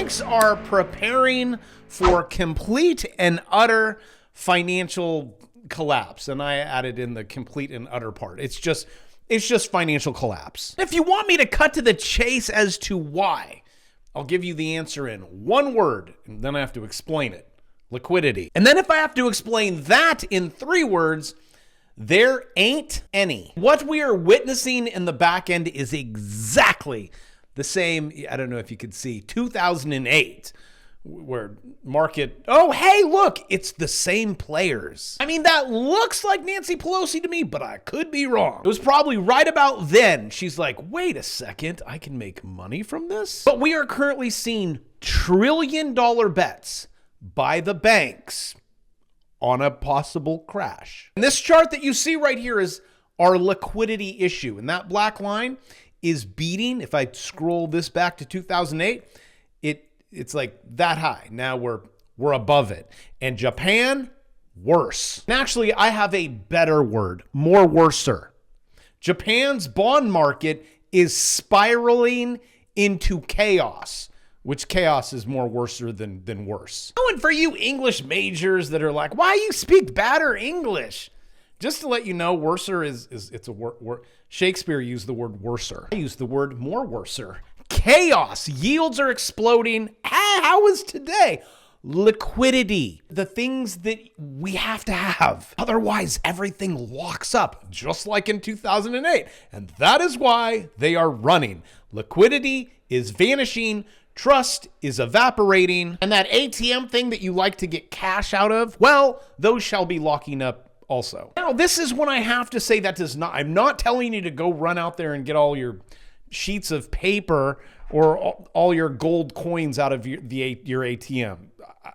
banks are preparing for complete and utter financial collapse. And I added in the complete and utter part. It's just financial collapse. If you want me to cut to the chase as to why, I'll give you the answer in one word, and then I have to explain it. Liquidity. And then if I have to explain that in 3 words, there ain't any. What we are witnessing in the back end is exactly the same. I don't know if you could see 2008, where market, oh, hey, look, it's the same players. I mean, that looks like Nancy Pelosi to me, but I could be wrong. It was probably right about then. She's like, wait a second, I can make money from this? But we are currently seeing trillion-dollar bets by the banks on a possible crash. And this chart that you see right here is our liquidity issue. And that black line is beating, if I scroll this back to 2008, it's like that high. Now we're above it. And Japan, worse. And actually, I have a better word, more worser. Japan's bond market is spiraling into chaos, which chaos is more worser than worse. Oh, and for you English majors that are like, why you speak badder English? Just to let you know, worser it's a word. Shakespeare used the word worser. I use the word more worser. Chaos. Yields are exploding. How is today? Liquidity. The things that we have to have. Otherwise, everything locks up, just like in 2008. And that is why they are running. Liquidity is vanishing. Trust is evaporating. And that ATM thing that you like to get cash out of, well, those shall be locking up also. Now, this is when I have to say that does not, I'm not telling you to go run out there and get all your sheets of paper or all your gold coins out of your ATM.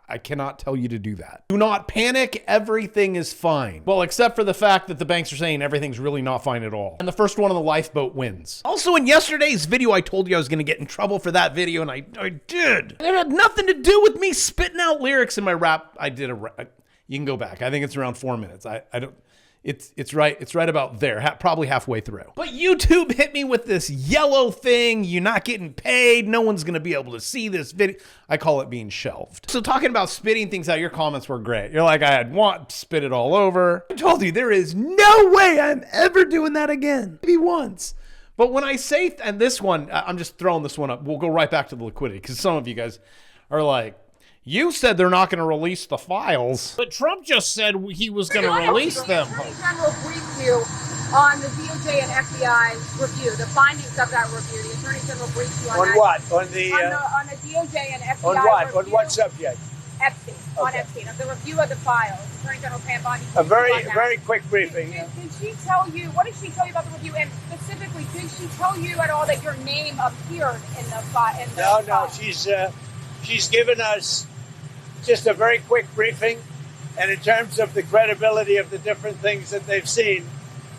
I cannot tell you to do that. Do not panic. Everything is fine. Well, except for the fact that the banks are saying everything's really not fine at all. And the first one on the lifeboat wins. Also, in yesterday's video, I told you I was going to get in trouble for that video, and I did. It had nothing to do with me spitting out lyrics in my rap. I did you can go back. I think it's around 4 minutes. I don't. It's right about there, probably halfway through. But YouTube hit me with this yellow thing. You're not getting paid. No one's going to be able to see this video. I call it being shelved. So talking about spitting things out, your comments were great. You're like, spit it all over. I told you there is no way I'm ever doing that again. Maybe once. But when I say, and this one, I'm just throwing this one up. We'll go right back to the liquidity because some of you guys are like, you said they're not going to release the files, but Trump just said he was going to release them. The Attorney General briefed you on the DOJ and FBI review, the findings of that review. The Attorney General briefed you on that. On what? On the DOJ and FBI on what? review. On what subject? Epstein. Okay. On Epstein, of the review of the files. Attorney General Pam Bondi. A very quick briefing. Did she tell you, what did she tell you about the review? And specifically, did she tell you at all that your name appeared in the file? No, she's given us just a very quick briefing, and in terms of the credibility of the different things that they've seen.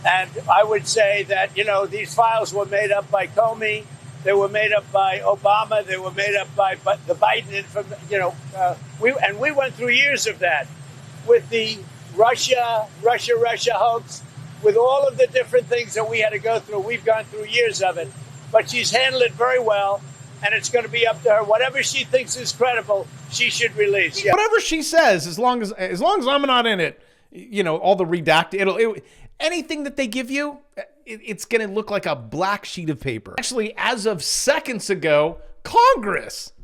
And I would say that, these files were made up by Comey, they were made up by Obama, they were made up by the Biden, we went through years of that with the Russia hoax, with all of the different things that we had to go through. We've gone through years of it, but she's handled it very well. And it's going to be up to her. Whatever she thinks is credible, she should release. Yeah. Whatever she says, as long as I'm not in it, all the redacted, anything that they give you, it's going to look like a black sheet of paper. Actually, as of seconds ago, Congress,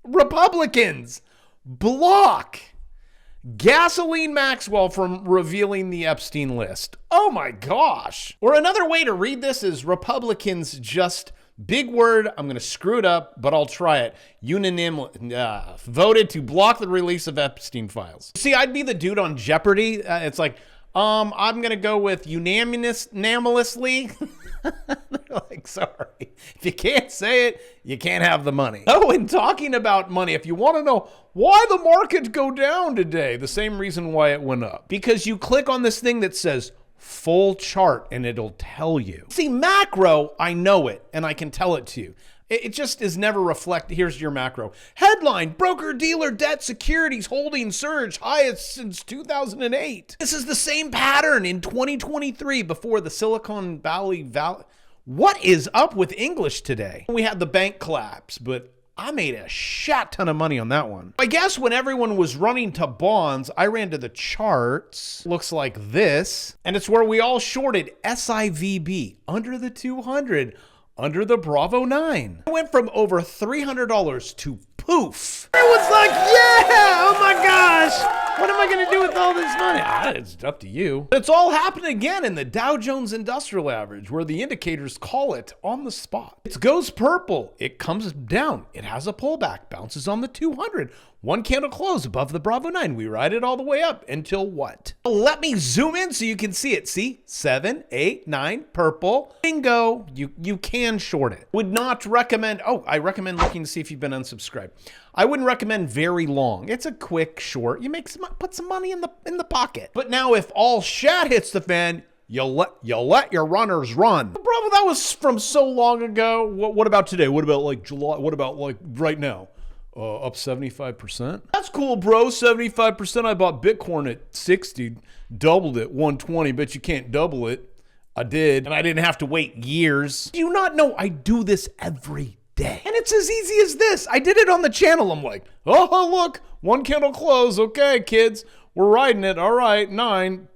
Republicans, block Gasoline Maxwell from revealing the Epstein list. Oh my gosh. Or another way to read this is Republicans just, big word, I'm going to screw it up, but I'll try it. Voted to block the release of Epstein files. See, I'd be the dude on Jeopardy. It's like, I'm going to go with unanimously. They're like, sorry. If you can't say it, you can't have the money. Oh, and talking about money, if you want to know why the market go down today, the same reason why it went up. Because you click on this thing that says full chart and it'll tell you. See, macro, I know it and I can tell it to you. It just is never reflected. Here's your macro. Headline, broker-dealer debt securities holding surge highest since 2008. This is the same pattern in 2023 before the Silicon Valley. What is up with English today? We had the bank collapse, but I made a shat ton of money on that one. I guess when everyone was running to bonds, I ran to the charts. Looks like this. And it's where we all shorted SIVB under the 200, under the Bravo 9. I went from over $300 to poof. Everyone's like, yeah, oh my gosh. What am I going to do with all this money? It's up to you. It's all happening again in the Dow Jones Industrial Average, where the indicators call it on the spot. It goes purple. It comes down. It has a pullback, bounces on the 200. One candle close above the Bravo 9. We ride it all the way up until what? Let me zoom in so you can see it. See? 7, 8, 9, purple. Bingo. You can short it. Would not recommend. Oh, I recommend looking to see if you've been unsubscribed. I wouldn't recommend very long. It's a quick short. You put some money in the pocket. But now if all shat hits the fan, you'll let your runners run. Bravo, that was from so long ago. What about today? What about like July? What about like right now? Up 75%. That's cool, bro. 75%. I bought Bitcoin at 60, doubled it 120. Bet you can't double it. I did, and I didn't have to wait years. Do you not know I do this every day? And it's as easy as this. I did it on the channel. I'm like, oh, look, one candle close. Okay, kids, we're riding it. All right, 9.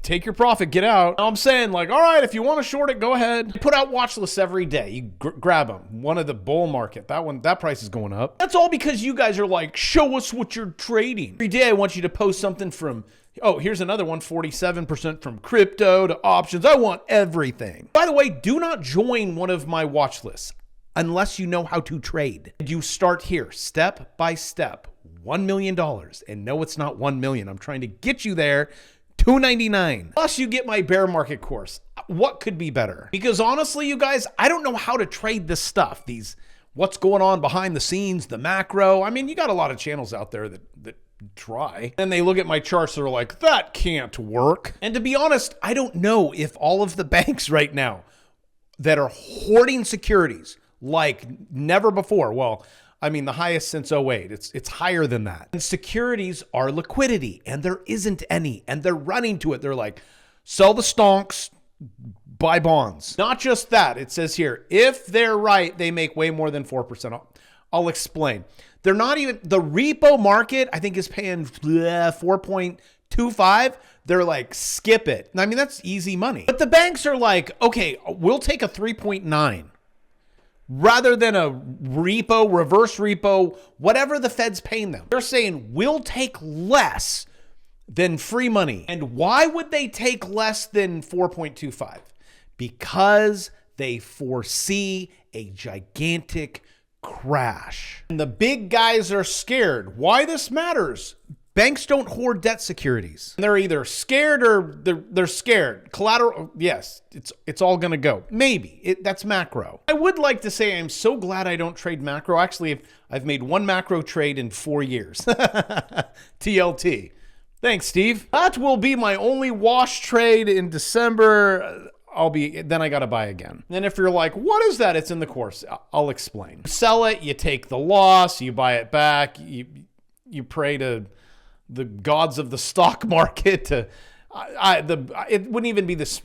Take your profit, get out. I'm saying like, all right, if you want to short it, go ahead. I put out watch lists every day. You grab them. One of the bull market, that price is going up. That's all because you guys are like, show us what you're trading. Every day I want you to post something from, oh, here's another one, 47% from crypto to options. I want everything. By the way, do not join one of my watch lists unless you know how to trade. You start here, step by step, $1 million. And no, it's not 1 million. I'm trying to get you there. $299. Plus you get my bear market course. What could be better? Because honestly, you guys, I don't know how to trade this stuff. What's going on behind the scenes, the macro. I mean, you got a lot of channels out there that try. And they look at my charts, they're like, that can't work. And to be honest, I don't know if all of the banks right now that are hoarding securities like never before. Well, I mean, the highest since '08. It's higher than that. And securities are liquidity, and there isn't any. And they're running to it. They're like, sell the stonks, buy bonds. Not just that. It says here, if they're right, they make way more than 4%. I'll explain. They're not even, the repo market, I think, is paying 4.25. They're like, skip it. I mean, that's easy money. But the banks are like, okay, we'll take a 3.9. Rather than a repo, reverse repo, whatever the Fed's paying them. They're saying, we'll take less than free money. And why would they take less than 4.25? Because they foresee a gigantic crash. And the big guys are scared. Why this matters? Banks don't hoard debt securities. They're either scared or they're scared. Collateral, yes, it's all gonna go. Maybe, that's macro. I would like to say I'm so glad I don't trade macro. Actually, I've made one macro trade in 4 years. TLT. Thanks, Steve. That will be my only wash trade in December. Then I gotta buy again. And if you're like, what is that? It's in the course. I'll explain. Sell it, you take the loss, you buy it back, you pray to the gods of the stock market to, it wouldn't even be this,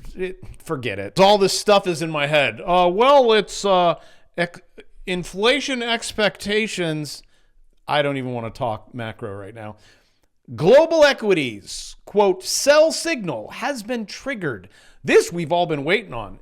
forget it. All this stuff is in my head. Well, it's inflation expectations. I don't even want to talk macro right now. Global equities, quote, sell signal has been triggered. This we've all been waiting on,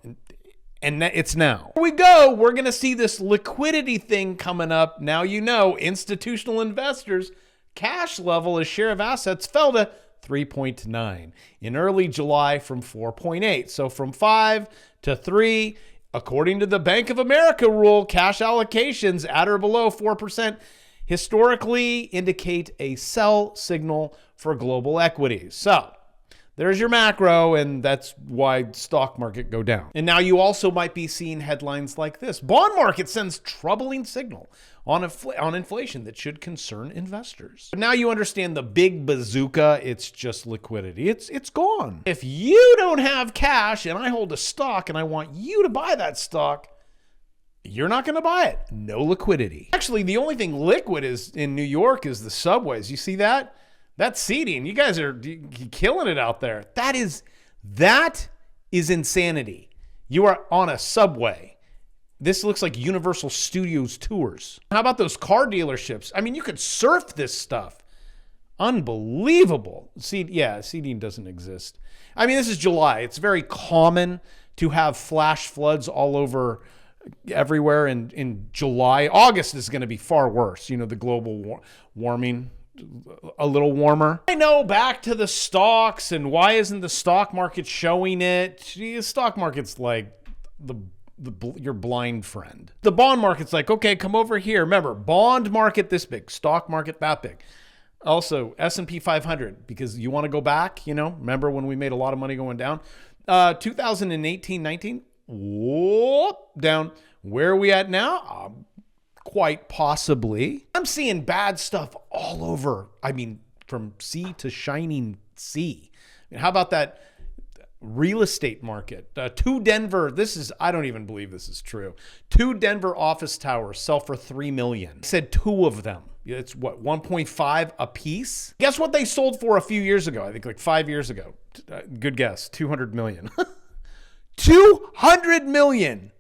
and it's now. Here we go. We're going to see this liquidity thing coming up. Now, you know, institutional investors, cash level as share of assets fell to 3.9 in early July from 4.8. So from 5 to 3, according to the Bank of America rule, cash allocations at or below 4% historically indicate a sell signal for global equities. So there's your macro, and that's why stock market go down. And now you also might be seeing headlines like this. Bond market sends troubling signal on inflation that should concern investors. But now you understand the big bazooka. It's just liquidity. It's gone. If you don't have cash and I hold a stock and I want you to buy that stock, you're not going to buy it. No liquidity. Actually, the only thing liquid is in New York is the subways. You see that? That's seating. You guys are killing it out there. That is insanity. You are on a subway This looks like Universal Studios tours. How about those car dealerships? I mean, you could surf this stuff. Unbelievable. Seeding doesn't exist. I mean, this is July. It's very common to have flash floods all over everywhere in July. August is going to be far worse. You know, the global warming, a little warmer. I know, back to the stocks, and why isn't the stock market showing it? The stock market's like your blind friend. The bond market's like, okay, come over here. Remember, bond market this big, stock market that big. Also, S&P 500, because you want to go back, you know, remember when we made a lot of money going down? 2018, 19, whoop, down. Where are we at now? Quite possibly. I'm seeing bad stuff all over. I mean, from sea to shining sea. I mean, how about that real estate market? Two Denver, I don't even believe this is true. 2 Denver office towers sell for $3 million. I said 2 of them. It's what, 1.5 a piece? Guess what they sold for a few years ago? I think like 5 years ago. Good guess, 200 million. 200 million.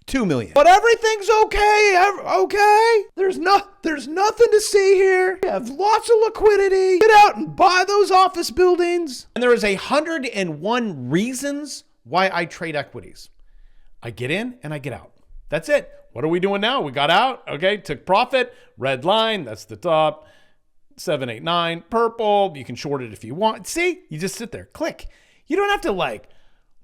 2 million. But everything's okay. Okay. There's nothing to see here. You have lots of liquidity. Get out and buy those office buildings. And there is 101 reasons why I trade equities. I get in and I get out. That's it. What are we doing now? We got out. Okay. Took profit. Red line. That's the top. 789. Purple. You can short it if you want. See, you just sit there. Click. You don't have to like,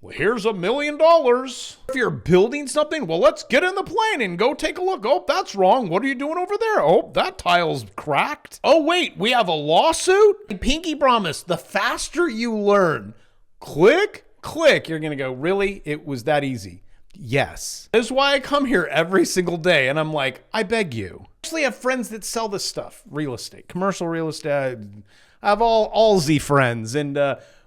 well, here's $1 million. If you're building something, well, let's get in the plane and go take a look. Oh, that's wrong. What are you doing over there? Oh, that tile's cracked. Oh, wait, we have a lawsuit? Pinky promise, the faster you learn, click, you're going to go, really? It was that easy? Yes. This is why I come here every single day. And I'm like, I beg you. I actually have friends that sell this stuff, real estate, commercial real estate. I have all Z friends. And,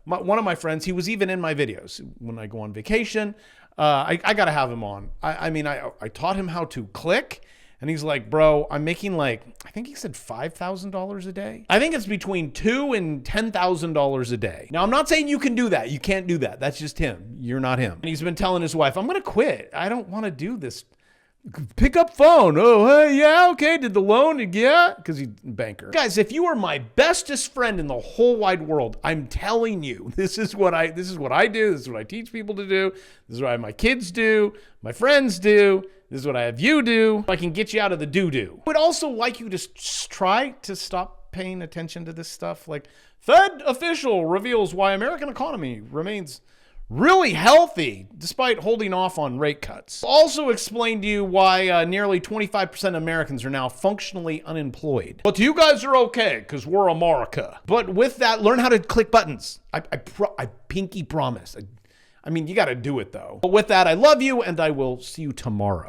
one of my friends, he was even in my videos when I go on vacation. I got to have him on. I taught him how to click, and he's like, bro, I'm making like, I think he said $5,000 a day. I think it's between $2,000 and $10,000 a day. Now, I'm not saying you can do that. You can't do that. That's just him. You're not him. And he's been telling his wife, I'm going to quit. I don't want to do this. Pick up phone. Oh, hey, yeah, okay. Did the loan? Yeah, because he's a banker. Guys, if you are my bestest friend in the whole wide world, I'm telling you, this is what I do. This is what I teach people to do. This is what my kids do. My friends do. This is what I have you do. I can get you out of the doo-doo. I would also like you to try to stop paying attention to this stuff. Like, Fed official reveals why American economy remains really healthy despite holding off on rate cuts. Also explained to you why nearly 25% of Americans are now functionally unemployed. But you guys are okay because we're America. But with that, learn how to click buttons. I pinky promise. I mean, you got to do it though. But with that, I love you and I will see you tomorrow.